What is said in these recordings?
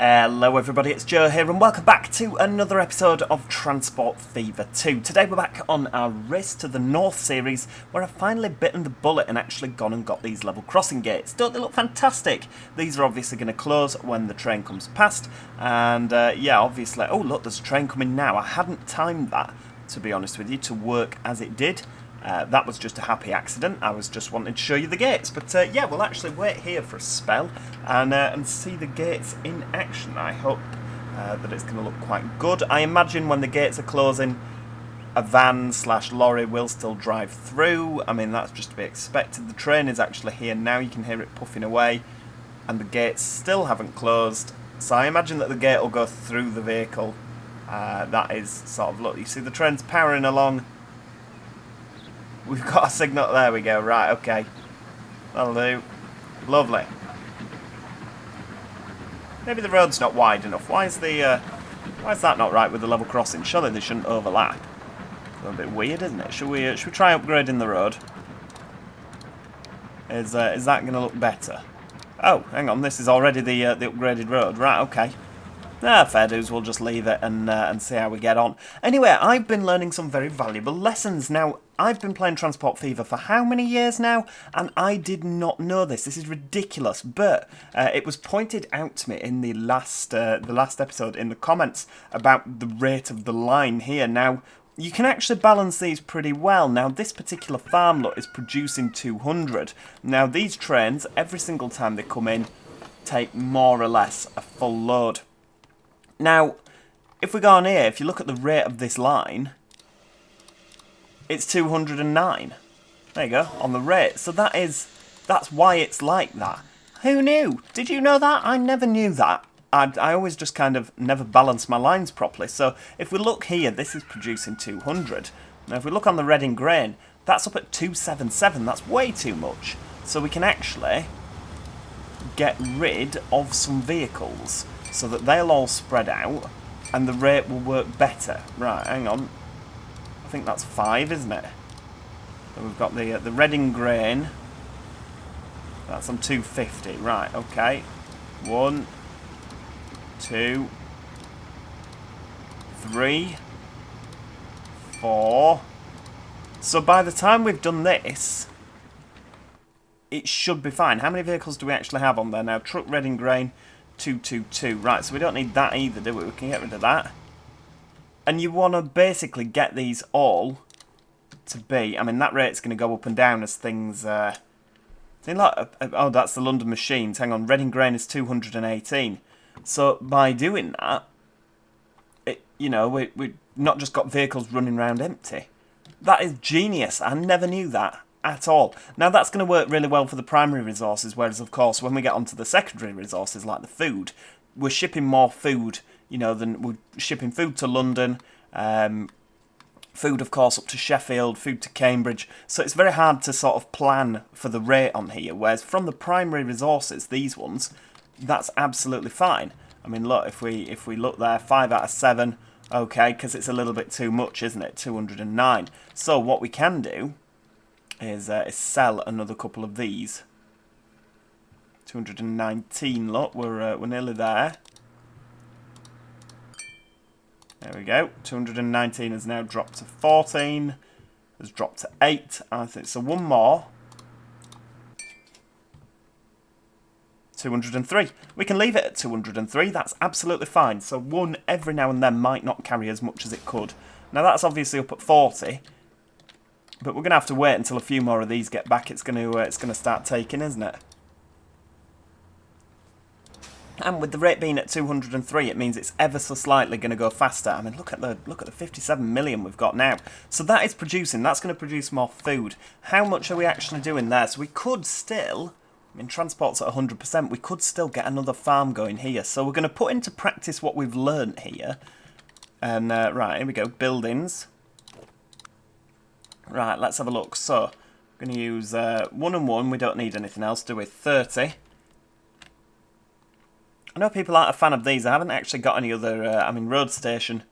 Hello everybody, it's Joe here and welcome back to another episode of Transport Fever 2. Today we're back on our Race to the North series where I've finally bitten the bullet and actually gone and got these level crossing gates. Don't they look fantastic? These are obviously going to close when the train comes past and yeah, obviously, oh look, there's a train coming now. I hadn't timed that, to be honest with you, to work as it did. That was just a happy accident. I was just wanting to show you the gates. But yeah, we'll actually wait here for a spell and see the gates in action. I hope that it's going to look quite good. I imagine when the gates are closing, a van/lorry will still drive through. I mean, that's just to be expected. The train is actually here now. You can hear it puffing away. And the gates still haven't closed. So I imagine that the gate will go through the vehicle. That is sort of, look, you see the train's powering along. We've got a signal. There we go. Right, okay. That'll do. Lovely. Maybe the road's not wide enough. Why is that not right with the level crossing? Surely they shouldn't overlap. A little bit weird, isn't it? Should we try upgrading the road? Is that going to look better? Oh, hang on. This is already the upgraded road. Right, okay. Fair dues, we'll just leave it and see how we get on. Anyway, I've been learning some very valuable lessons. Now, I've been playing Transport Fever for how many years now? And I did not know this. This is ridiculous. But it was pointed out to me in the last episode in the comments about the rate of the line here. Now, you can actually balance these pretty well. Now, this particular farm lot is producing 200. Now, these trains, every single time they come in, take more or less a full load. Now, if we go on here, if you look at the rate of this line, it's 209. There you go, on the rate. So that's why it's like that. Who knew? Did you know that? I never knew that. I always just kind of never balanced my lines properly. So if we look here, this is producing 200. Now if we look on the red in grain, that's up at 277. That's way too much. So we can actually get rid of some vehicles so that they'll all spread out and the rate will work better. Right, hang on. I think that's 5, isn't it? So we've got the red in grain. That's on 250. Right, okay. 1, 2, 3, 4. So by the time we've done this, it should be fine. How many vehicles do we actually have on there now? Truck red in grain, 222. Right, so we don't need that either, do we? We can get rid of that. And you want to basically get these all to be... I mean, that rate's going to go up and down as things... oh, that's the London machines. Hang on, red in grain is 218. So by doing that, we've not just got vehicles running around empty. That is genius. I never knew that at all. Now, that's going to work really well for the primary resources, whereas, of course, when we get onto the secondary resources, like the food, we're shipping more food, than we're shipping food to London, food, of course, up to Sheffield, food to Cambridge. So it's very hard to sort of plan for the rate on here, whereas from the primary resources, these ones, that's absolutely fine. I mean, look, if we look there, 5 out of 7, okay, because it's a little bit too much, isn't it? 209. So what we can do is sell another couple of these. 219, look, we're nearly there. There we go. 219 has now dropped to 14. Has dropped to 8. I think so. One more. 203. We can leave it at 203. That's absolutely fine. So one every now and then might not carry as much as it could. Now that's obviously up at 40. But we're going to have to wait until a few more of these get back. It's going to start taking, isn't it? And with the rate being at 203, it means it's ever so slightly going to go faster. I mean, look at the 57 million we've got now. So that is producing. That's going to produce more food. How much are we actually doing there? So we could still, I mean, transport's at 100%. We could still get another farm going here. So we're going to put into practice what we've learnt here. And right, here we go. Buildings. Right, let's have a look. So we're going to use 1 and 1. We don't need anything else, do we? 30. I know people aren't a fan of these. I haven't actually got any other... I mean, road station.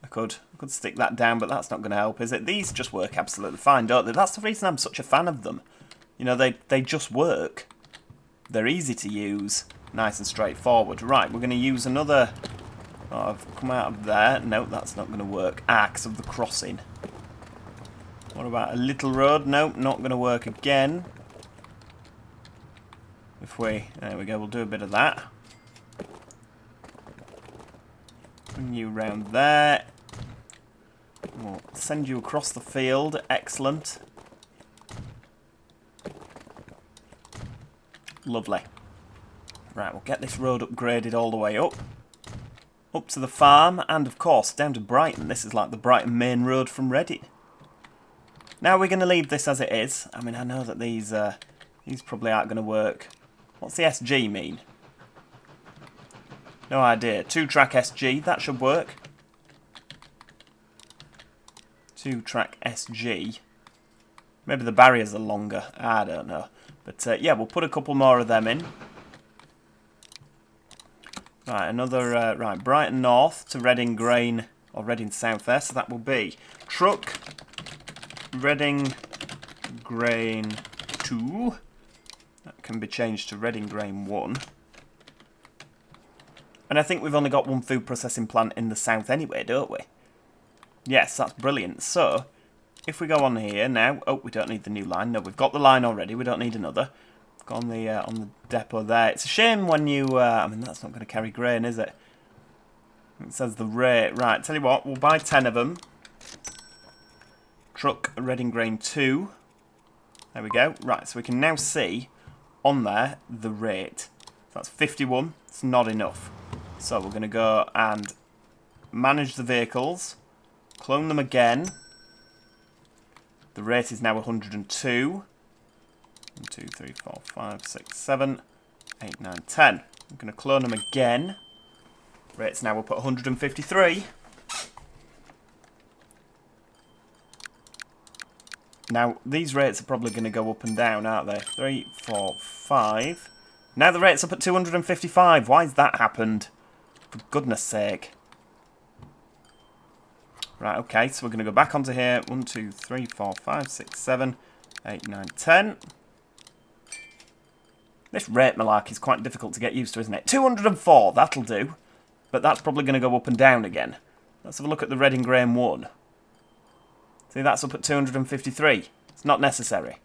I could stick that down, but that's not going to help, is it? These just work absolutely fine, don't they? That's the reason I'm such a fan of them. They just work. They're easy to use, nice and straightforward. Right, we're going to use another... Oh, I've come out of there. No, that's not going to work. Ah, 'cause of the crossing. What about a little road? No, not going to work again. If we... There we go, we'll do a bit of that. Bring you round there. We'll send you across the field. Excellent. Lovely. Right, we'll get this road upgraded all the way up. Up to the farm, and of course, down to Brighton. This is like the Brighton main road from Reading. Now we're going to leave this as it is. I mean, I know that these probably aren't going to work. What's the SG mean? No idea. 2-track SG, that should work. 2-track SG. Maybe the barriers are longer. I don't know. But yeah, we'll put a couple more of them in. Right, another, right, Brighton North to Reading Grain, or Reading South there, so that will be truck, Reading Grain 2, that can be changed to Reading Grain 1. And I think we've only got one food processing plant in the south anyway, don't we? Yes, that's brilliant. So, if we go on here now, oh, we don't need the new line, no, we've got the line already, we don't need another. On the depot there. It's a shame when you... I mean, that's not going to carry grain, is it? It says the rate. Right, tell you what, we'll buy 10 of them. Truck Reading Grain 2. There we go. Right, so we can now see on there the rate. So that's 51. It's not enough. So we're going to go and manage the vehicles. Clone them again. The rate is now 102. 1, 2, 3, 4, 5, 6, 7, 8, 9, 10. I'm going to clone them again. Rate's now up at 153. Now, these rates are probably going to go up and down, aren't they? 3, 4, 5. Now the rate's up at 255. Why's that happened? For goodness sake. Right, okay, so we're going to go back onto here. 1, 2, 3, 4, 5, 6, 7, 8, 9, 10. This rate malarkey is quite difficult to get used to, isn't it? 204, that'll do. But that's probably going to go up and down again. Let's have a look at the Reading Grain 1. See, that's up at 253. It's not necessary.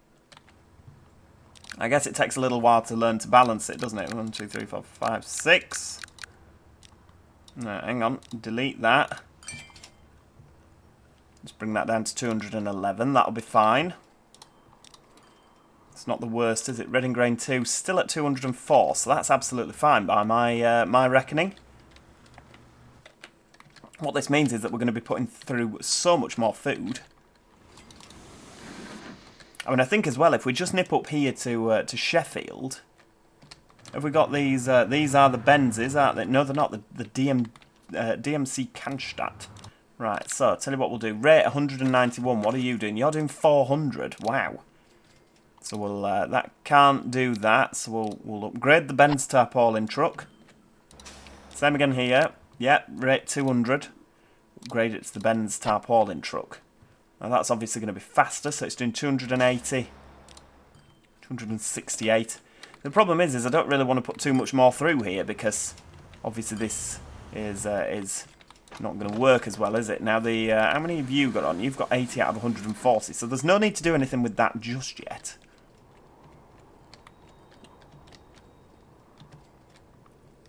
I guess it takes a little while to learn to balance it, doesn't it? 1, 2, 3, 4, 5, 6. No, hang on. Delete that. Let's bring that down to 211. That'll be fine. It's not the worst, is it? Reading Grain 2 still at 204, so that's absolutely fine by my reckoning. What this means is that we're going to be putting through so much more food. I mean, I think as well, if we just nip up here to Sheffield, have we got these? These are the Benzes, aren't they? No, they're not. The DMC Cannstatt. Right, so tell you what we'll do. Rate 191. What are you doing? You're doing 400. Wow. So we'll that can't do that. So we'll upgrade the Benz tarpaulin truck. Same again here. Yep, rate 200. Upgrade it to the Benz tarpaulin truck. Now that's obviously going to be faster, so it's doing 280, 268. The problem is I don't really want to put too much more through here because obviously this is not going to work as well, is it? Now the how many have you got on? You've got 80 out of 140, so there's no need to do anything with that just yet.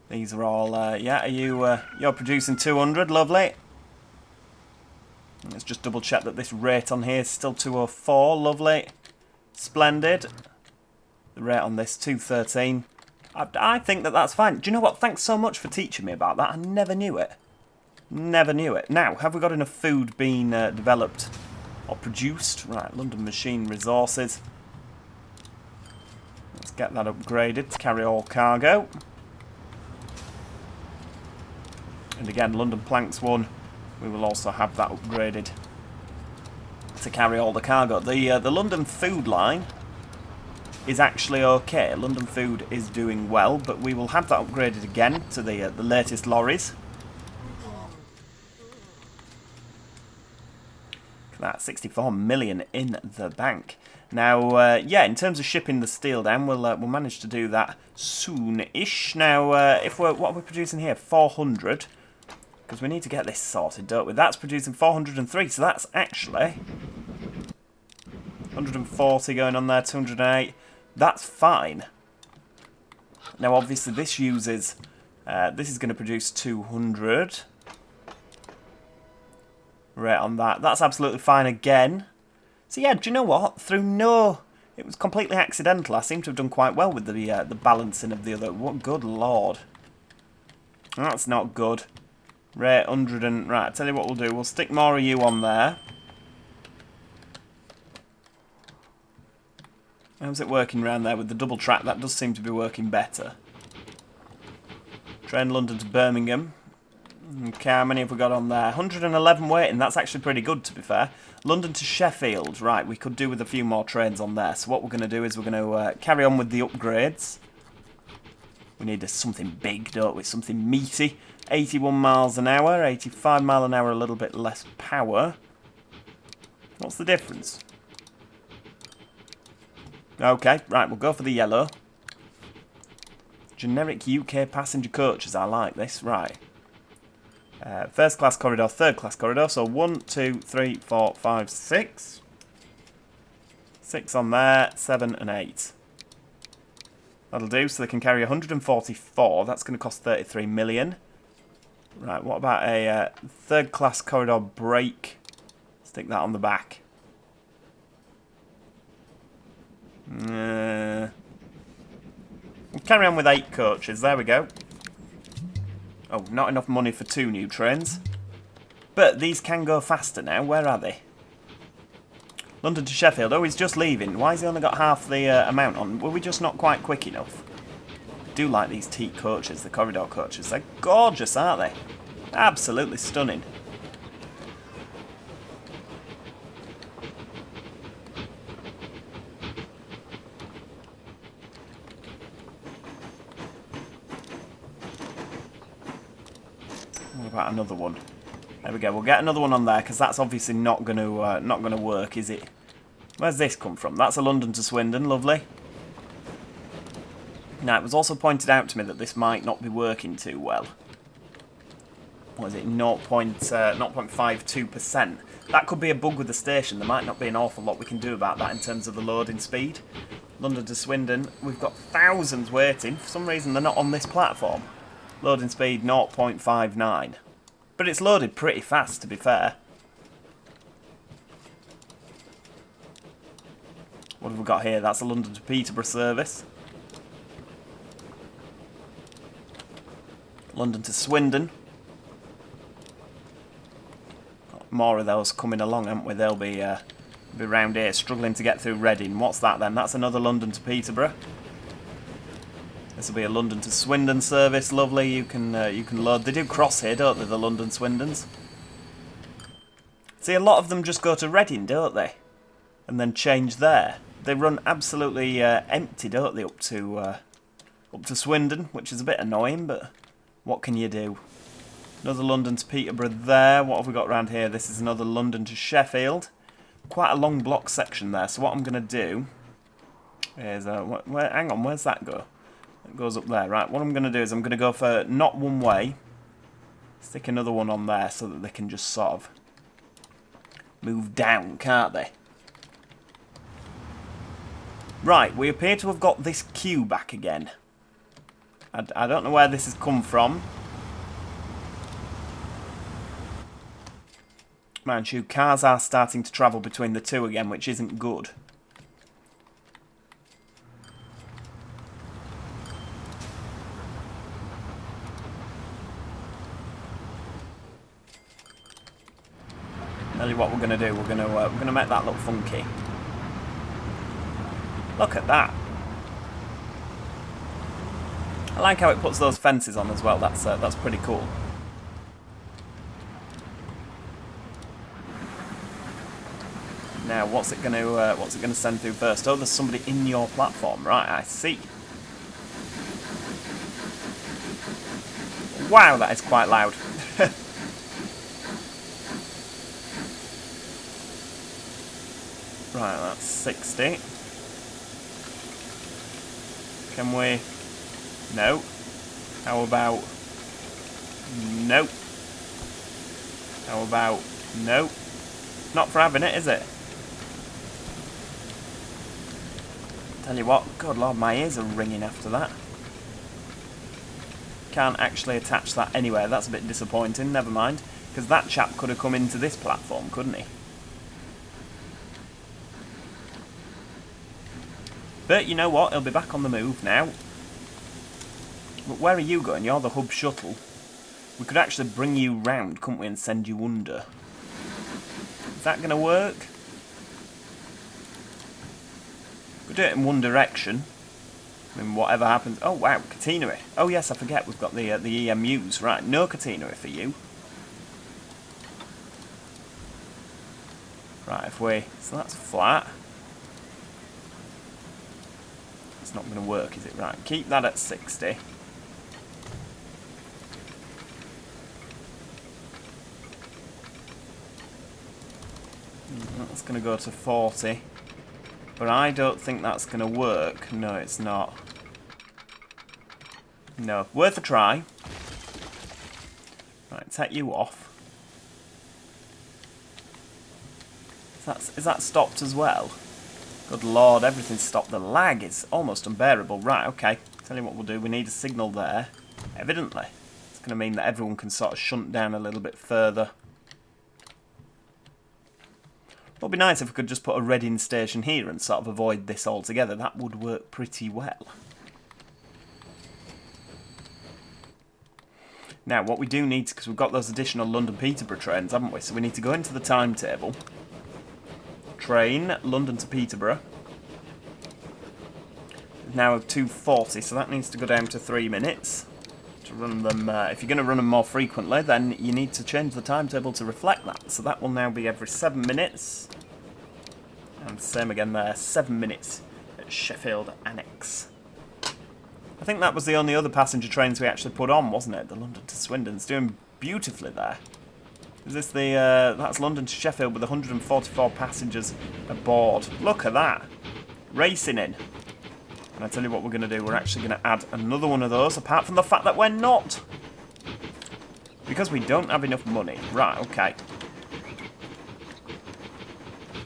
These are all, yeah, are you, you're producing 200, lovely. Let's just double check that this rate on here is still 204, lovely. Splendid. The rate on this, 213. I think that that's fine. Do you know what? Thanks so much for teaching me about that. I never knew it. Never knew it. Now, have we got enough food being developed or produced? Right, London Machine Resources. Let's get that upgraded to carry all cargo. And again, London Planks 1, we will also have that upgraded to carry all the cargo. The London Food line is actually okay. London Food is doing well, but we will have that upgraded again to the latest lorries. That's 64 million in the bank. Now, yeah, in terms of shipping the steel down, we'll manage to do that soon-ish. Now, if what are we producing here? 400. Because we need to get this sorted, don't we? That's producing 403, so that's actually 140 going on there, 208. That's fine. Now, obviously, this uses... this is going to produce 200. Right on that. That's absolutely fine again. So yeah, do you know what? It was completely accidental. I seem to have done quite well with the balancing of the other. What good lord. That's not good. Right, 100 and... Right, I'll tell you what we'll do. We'll stick more of you on there. How's it working around there with the double track? That does seem to be working better. Train London to Birmingham. Okay, how many have we got on there? 111 waiting. That's actually pretty good, to be fair. London to Sheffield. Right, we could do with a few more trains on there. So what we're going to do is we're going to carry on with the upgrades. We need something big, don't we? Something meaty. 81 miles an hour. 85 mile an hour, a little bit less power. What's the difference? Okay, right, we'll go for the yellow. Generic UK passenger coaches. I like this. Right. First class corridor, third class corridor. So 1, 2, 3, 4, 5, 6. 6 on there, 7 and 8. That'll do. So they can carry 144. That's going to cost 33 million. Right, what about a third class corridor brake? Stick that on the back. We'll carry on with 8 coaches. There we go. Oh, not enough money for 2 new trains. But these can go faster now. Where are they? London to Sheffield. Oh, he's just leaving. Why has he only got half the amount on? Were we just not quite quick enough? I do like these teak coaches, the corridor coaches. They're gorgeous, aren't they? Absolutely stunning. What about another one? There we go. We'll get another one on there because that's obviously not going to work, is it? Where's this come from? That's a London to Swindon. Lovely. Now, it was also pointed out to me that this might not be working too well. What is it? 0.52%. That could be a bug with the station. There might not be an awful lot we can do about that in terms of the loading speed. London to Swindon. We've got thousands waiting. For some reason, they're not on this platform. Loading speed 0.59. But it's loaded pretty fast, to be fair. What have we got here? That's a London to Peterborough service. London to Swindon. Got more of those coming along, haven't we? They'll be round here, struggling to get through Reading. What's that then? That's another London to Peterborough. This will be a London to Swindon service. Lovely. You can load. They do cross here, don't they? The London Swindons. See, a lot of them just go to Reading, don't they? And then change there. They run absolutely empty, don't they? Up to Swindon, which is a bit annoying, but what can you do? Another London to Peterborough there. What have we got around here? This is another London to Sheffield. Quite a long block section there. So what I'm going to do is hang on, where's that go? It goes up there. Right, what I'm going to do is I'm going to go for not one way. Stick another one on there so that they can just sort of move down, can't they? Right, we appear to have got this queue back again. I don't know where this has come from. Mind you, cars are starting to travel between the two again, which isn't good. Tell you what we're going to do. We're going to make that look funky. Look at that. I like how it puts those fences on as well. That's pretty cool. Now, what's it going to send through first? Oh, there's somebody in your platform, right? I see. Wow, that is quite loud. Right, that's 60. Can we... No. How about... No. How about... No. Not for having it, is it? Tell you what, good lord, my ears are ringing after that. Can't actually attach that anywhere. That's a bit disappointing. Never mind. Because that chap could have come into this platform, couldn't he? But you know what? He'll be back on the move now. But where are you going? You're the hub shuttle. We could actually bring you round, couldn't we, and send you under. Is that going to work? We'll do it in one direction. I mean, whatever happens... Oh, wow, catenary. Oh, yes, I forget. We've got the EMUs. Right, no catenary for you. Right, if we... So that's flat. It's not going to work, is it? Right, keep that at 60. That's going to go to 40. But I don't think that's going to work. No, it's not. No, worth a try. Right, take you off. Is that stopped as well? Good lord, everything's stopped. The lag is almost unbearable. Right, okay. Tell you what we'll do. We need a signal there. Evidently. It's going to mean that everyone can sort of shunt down a little bit further. It would be nice if we could just put a reading station here and sort of avoid this altogether. That would work pretty well. Now, what we do need, because we've got those additional London-Peterborough trains, haven't we? So we need to go into the timetable. Train, London to Peterborough. Now 2:40, so that needs to go down to 3 minutes. To run them, if you're going to run them more frequently, then you need to change the timetable to reflect that. So that will now be every 7 minutes. And same again there, 7 minutes at Sheffield Annex. I think that was the only other passenger trains we actually put on, wasn't it? The London to Swindon's doing beautifully there. Is this the, that's London to Sheffield with 144 passengers aboard. Look at that. Racing in. And I tell you what we're going to do, we're actually going to add another one of those, apart from the fact that we're not. Because we don't have enough money. Right, okay.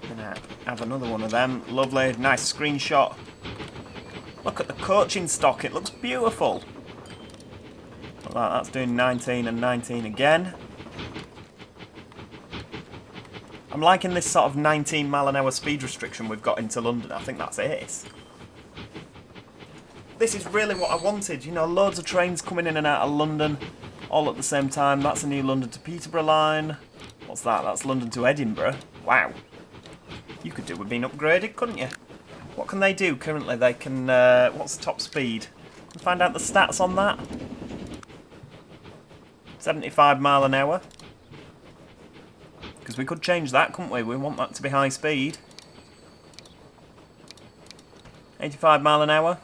Gonna have another one of them. Lovely, nice screenshot. Look at the coaching stock, it looks beautiful. Look at that, that's doing 19 and 19 again. I'm liking this sort of 19 mile an hour speed restriction we've got into London. I think that's ace. This is really what I wanted, you know, loads of trains coming in and out of London all at the same time. That's a new London to Peterborough line. What's that? That's London to Edinburgh. Wow. You could do with being upgraded, couldn't you? What can they do currently? They can, what's the top speed? Can find out the stats on that. 75 mile an hour. Because we could change that, couldn't we? We want that to be high speed. 85 mile an hour.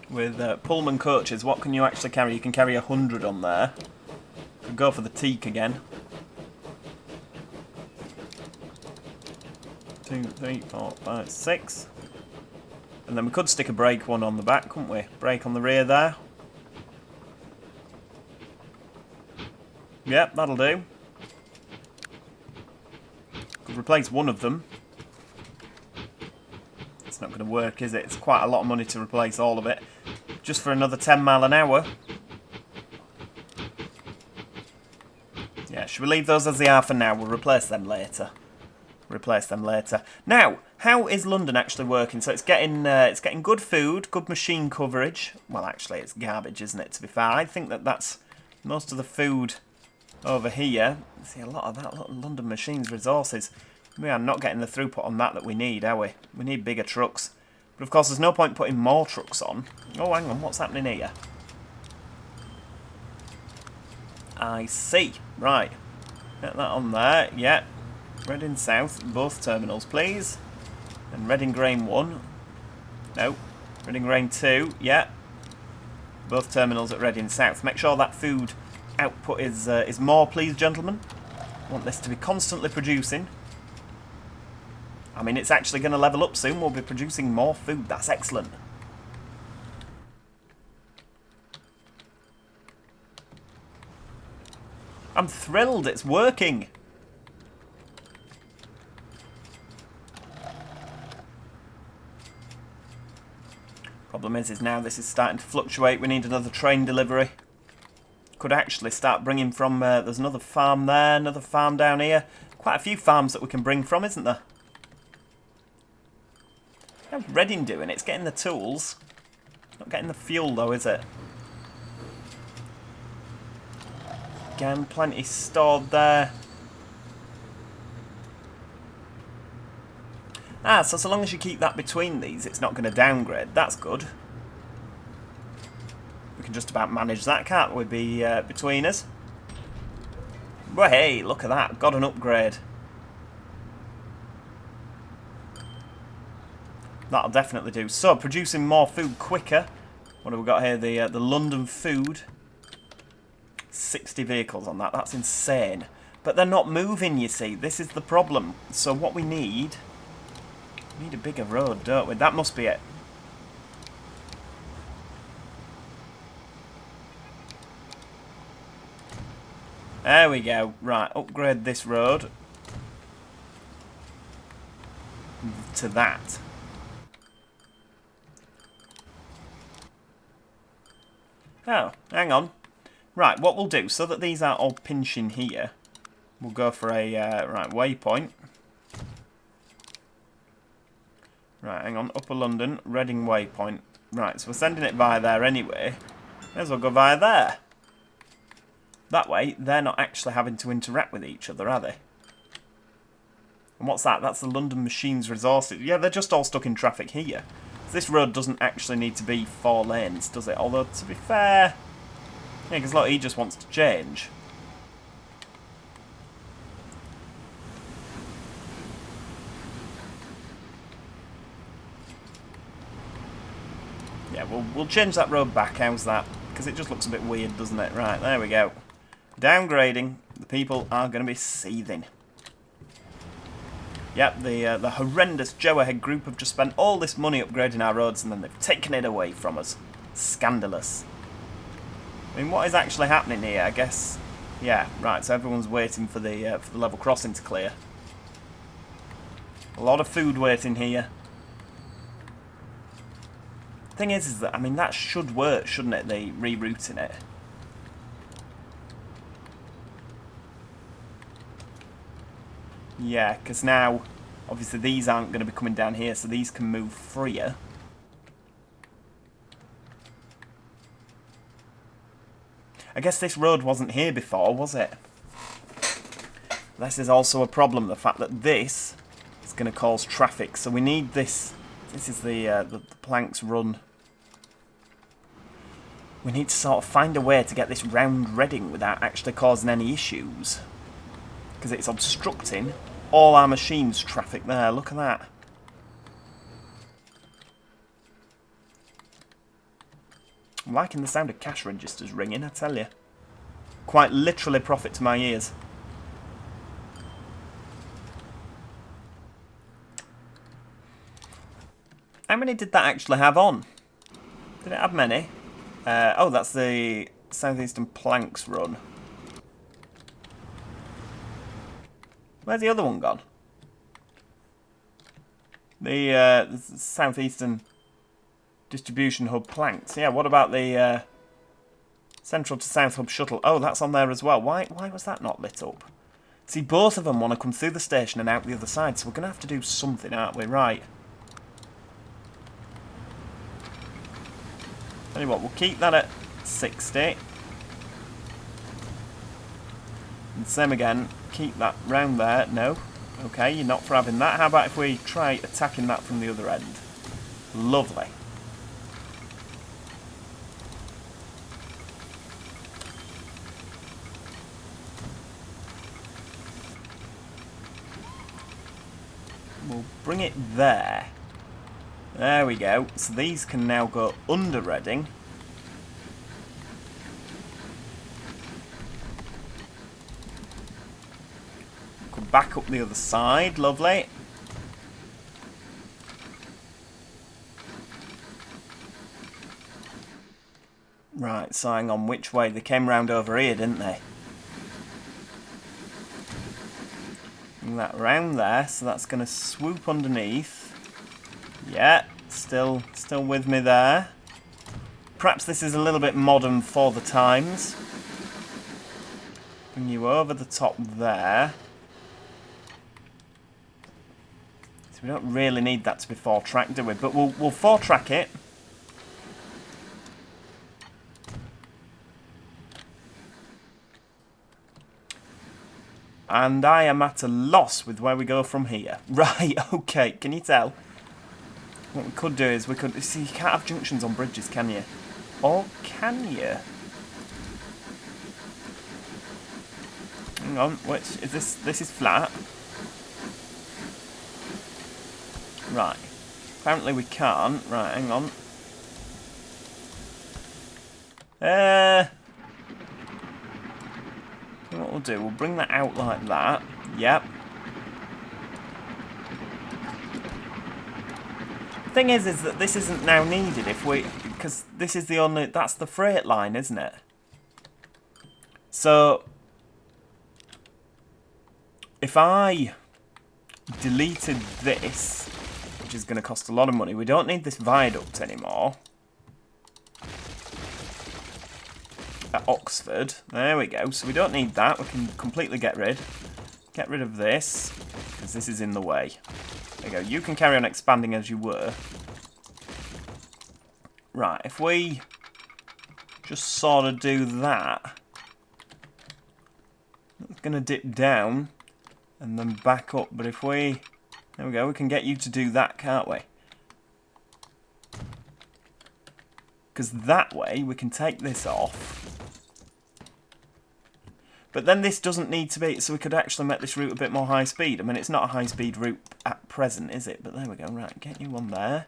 With Pullman coaches, what can you actually carry? You can carry 100 on there. Could go for the teak again. 2, 3, 4, 5, 6. And then we could stick a brake one on the back, couldn't we? Brake on the rear there. Yep, that'll do. Could replace one of them. It's not going to work, is it? It's quite a lot of money to replace all of it. Just for another 10 mile an hour. Yeah, should we leave those as they are for now? We'll replace them later. Replace them later. Now, how is London actually working? So it's getting good food, good machine coverage. Well, actually, it's garbage, isn't it, to be fair? I think that that's most of the food over here. See, a lot of that, London Machines resources. We are not getting the throughput on that we need, are we? We need bigger trucks. But of course, there's no point putting more trucks on. Oh, hang on, what's happening here? I see. Right. Get that on there. Yeah. Reading South, both terminals, please. And Reading Grain 1. No. Reading Grain 2. Yeah. Both terminals at Reading South. Make sure that food output is more, please, gentlemen. Want this to be constantly producing. I mean, it's actually going to level up soon. We'll be producing more food. That's excellent. I'm thrilled. It's working. Problem is now this is starting to fluctuate. We need another train delivery. Could actually start bringing from... there's another farm there, another farm down here. Quite a few farms that we can bring from, isn't there? How's Reading doing? It's getting the tools. Not getting the fuel, though, is it? Again, plenty stored there. Ah, so long as you keep that between these, it's not going to downgrade. That's good. We can just about manage that, can't we, between us? Well, hey, look at that. Got an upgrade. That'll definitely do. So, producing more food quicker. What have we got here? The London food. 60 vehicles on that. That's insane. But they're not moving, you see. This is the problem. So what we need... We need a bigger road, don't we? That must be it. There we go. Right, upgrade this road to that. Oh, hang on. Right, what we'll do, so that these aren't all pinching here, we'll go for a right waypoint. Right, hang on. Upper London, Reading waypoint. Right, so we're sending it via there anyway. May as well go via there. That way, they're not actually having to interact with each other, are they? And what's that? That's the London Machines Resources. Yeah, they're just all stuck in traffic here. This road doesn't actually need to be 4 lanes, does it? Although, to be fair... Yeah, because look, he just wants to change. Yeah, we'll change that road back. How's that? Because it just looks a bit weird, doesn't it? Right, there we go. Downgrading. The people are going to be seething. Yep, the horrendous Joe-Ahead group have just spent all this money upgrading our roads and then they've taken it away from us. Scandalous. I mean, what is actually happening here? I guess... Yeah, right, so everyone's waiting for the level crossing to clear. A lot of food waiting here. Thing is that, I mean, that should work, shouldn't it? The rerouting it. Yeah, because now, obviously, these aren't going to be coming down here, so these can move freer. I guess this road wasn't here before, was it? This is also a problem, the fact that this is going to cause traffic, so we need this. This is the planks run. We need to sort of find a way to get this round Reading without actually causing any issues. Because it's obstructing all our machines' traffic there. Look at that. I'm liking the sound of cash registers ringing, I tell you. Quite literally profit to my ears. How many did that actually have on? Did it have many? Oh, that's the Southeastern Planks run. Where's the other one gone? The Southeastern Distribution Hub Planks. Yeah, what about the Central to South Hub Shuttle? Oh, that's on there as well. Why was that not lit up? See, both of them want to come through the station and out the other side, so we're going to have to do something, aren't we? Right. Tell you what, we'll keep that at 60. And same again, keep that round there. No. Okay, you're not for having that. How about if we try attacking that from the other end? Lovely. We'll bring it there. There we go. So these can now go under Reading. back up the other side. Lovely. Right, so hang on, which way? They came round over here, didn't they? Bring that round there, so that's going to swoop underneath. Yeah, still with me there. Perhaps this is a little bit modern for the times. Bring you over the top there. So we don't really need that to be 4-track, do we? But we'll 4-track it. And I am at a loss with where we go from here. Right, okay, can you tell? What we could do is we could... See, you can't have junctions on bridges, can you? Or can you? Hang on, which is this? This is flat. Right. Apparently we can't. Right, hang on. What we'll do, we'll bring that out like that. Yep. The thing is that this isn't now needed if we... Because this is the only... That's the freight line, isn't it? So... If I deleted this, which is going to cost a lot of money, we don't need this viaduct anymore. At Oxford. There we go. So we don't need that. We can completely get rid of this, because this is in the way. There you go. You can carry on expanding as you were. Right, if we just sort of do that, it's going to dip down and then back up. But if we... There we go. We can get you to do that, can't we? Because that way we can take this off. But then this doesn't need to be... So we could actually make this route a bit more high speed. I mean, it's not a high speed route at present, is it? But there we go. Right, get you on there.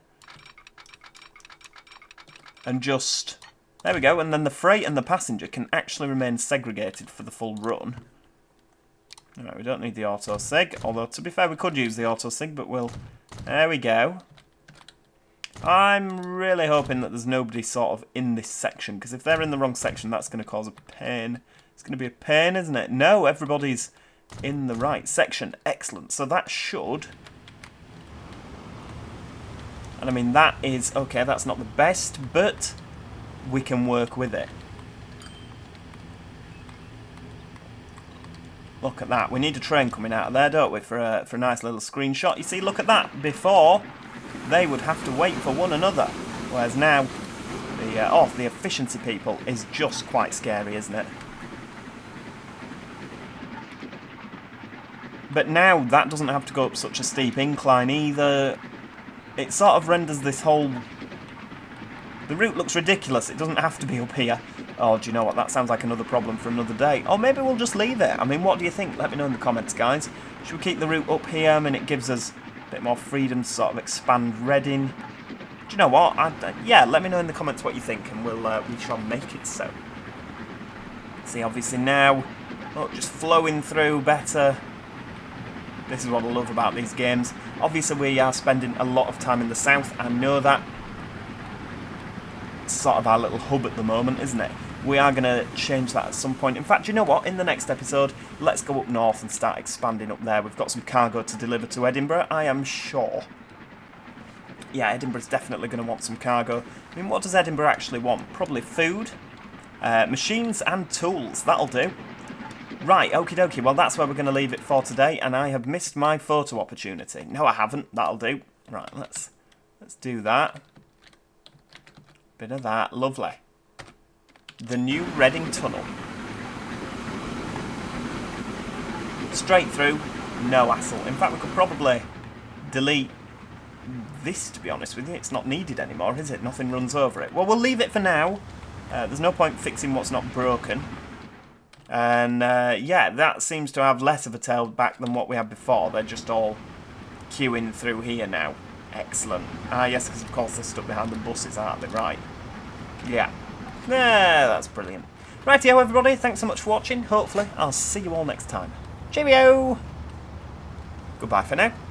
And just... There we go. And then the freight and the passenger can actually remain segregated for the full run. Alright, we don't need the auto-sig. Although, to be fair, we could use the auto-sig, but we'll... There we go. I'm really hoping that there's nobody sort of in this section, because if they're in the wrong section, that's going to cause a pain. It's going to be a pain, isn't it? No, everybody's in the right section. Excellent. So that should... And I mean, that is... Okay, that's not the best, but we can work with it. Look at that. We need a train coming out of there, don't we, for a nice little screenshot. You see, look at that. Before, they would have to wait for one another. Whereas now, the efficiency people is just quite scary, isn't it? But now, that doesn't have to go up such a steep incline either. It sort of renders this whole... The route looks ridiculous. It doesn't have to be up here. Oh, do you know what? That sounds like another problem for another day. Or maybe we'll just leave it. I mean, what do you think? Let me know in the comments, guys. Should we keep the route up here? I mean, it gives us a bit more freedom to sort of expand Reading. Do you know what? Yeah, let me know in the comments what you think, and we shall make it so. See, obviously now, just flowing through better. This is what I love about these games. Obviously, we are spending a lot of time in the south. I know that. It's sort of our little hub at the moment, isn't it? We are going to change that at some point. In fact, you know what? In the next episode, let's go up north and start expanding up there. We've got some cargo to deliver to Edinburgh, I am sure. Yeah, Edinburgh's definitely going to want some cargo. I mean, what does Edinburgh actually want? Probably food, machines and tools. That'll do. Right, okie dokie. Well, that's where we're going to leave it for today, and I have missed my photo opportunity. No, I haven't. That'll do. Right, let's do that. Bit of that. Lovely. The new Reading Tunnel. Straight through, no hassle. In fact, we could probably delete this, to be honest with you. It's not needed anymore, is it? Nothing runs over it. Well, we'll leave it for now. There's no point fixing what's not broken. And, yeah, that seems to have less of a tailback than what we had before. They're just all queuing through here now. Excellent. Ah, yes, because of course they're stuck behind the buses, aren't they? Right. Yeah. Yeah, that's brilliant. Rightio, everybody. Thanks so much for watching. Hopefully, I'll see you all next time. Cheerio! Goodbye for now.